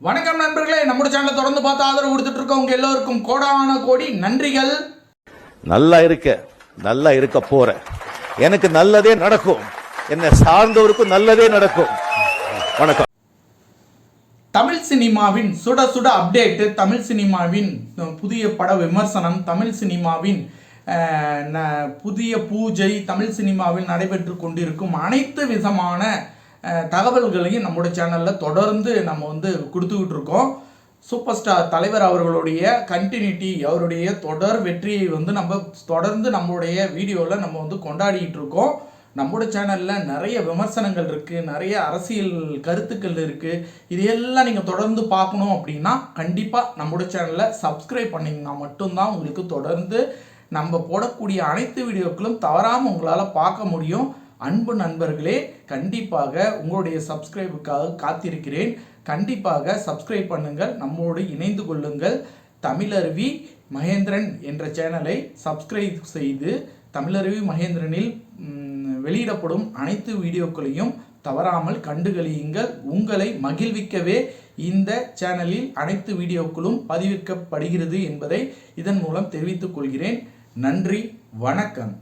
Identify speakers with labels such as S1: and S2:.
S1: வணக்கம் நண்பர்களே, நம்ம சேனலை தொடர்ந்து பார்த்து ஆதரவு கொடுத்துட்டு இருக்கோம். உங்க எல்லோருக்கும் கோடான கோடி நன்றிகள்.
S2: நல்லா இருக்க போற எனக்கு நல்லதே நடக்கும், என்ன சார்ந்தவருக்கும் நல்லதே நடக்கும். வணக்கம்.
S1: தமிழ் சினிமாவின் சுட சுட அப்டேட், தமிழ் சினிமாவின் புதிய பட விமர்சனம், தமிழ் சினிமாவின் புதிய பூஜை, தமிழ் சினிமாவில் நடைபெற்று கொண்டிருக்கும் அனைத்து விதமான தகவல்களையும் நம்முடைய சேனலில் தொடர்ந்து நம்ம கொடுத்துக்கிட்டு இருக்கோம். சூப்பர் ஸ்டார் தலைவர் அவர்களுடைய கண்டினியூட்டி, அவருடைய தொடர் வெற்றியை நம்ம தொடர்ந்து நம்மளுடைய வீடியோவில் நம்ம கொண்டாடிட்டு இருக்கோம். நம்முடைய சேனலில் நிறைய விமர்சனங்கள் இருக்குது, நிறைய அரசியல் கருத்துக்கள் இருக்குது. இதையெல்லாம் நீங்கள் தொடர்ந்து பார்க்கணும் அப்படின்னா கண்டிப்பாக நம்முடைய சேனலில் சப்ஸ்கிரைப் பண்ணிங்கன்னா மட்டும்தான் உங்களுக்கு தொடர்ந்து நம்ம போடக்கூடிய அனைத்து வீடியோக்களும் தவறாமல் உங்களால் பார்க்க முடியும். அன்பு நண்பர்களே, கண்டிப்பாக உங்களுடைய சப்ஸ்கிரைபுக்காக காத்திருக்கிறேன். கண்டிப்பாக சப்ஸ்கிரைப் பண்ணுங்கள், நம்மோடு இணைந்து கொள்ளுங்கள். தமிழருவி மகேந்திரன் என்ற சேனலை சப்ஸ்கிரைப் செய்து தமிழருவி மகேந்திரனில் வெளியிடப்படும் அனைத்து வீடியோக்களையும் தவறாமல் கண்டுகளியுங்கள். உங்களை மகிழ்விக்கவே இந்த சேனலில் அனைத்து வீடியோக்களும் பதிவிற்கப்படுகிறது என்பதை இதன் மூலம் தெரிவித்துக் கொள்கிறேன். நன்றி, வணக்கம்.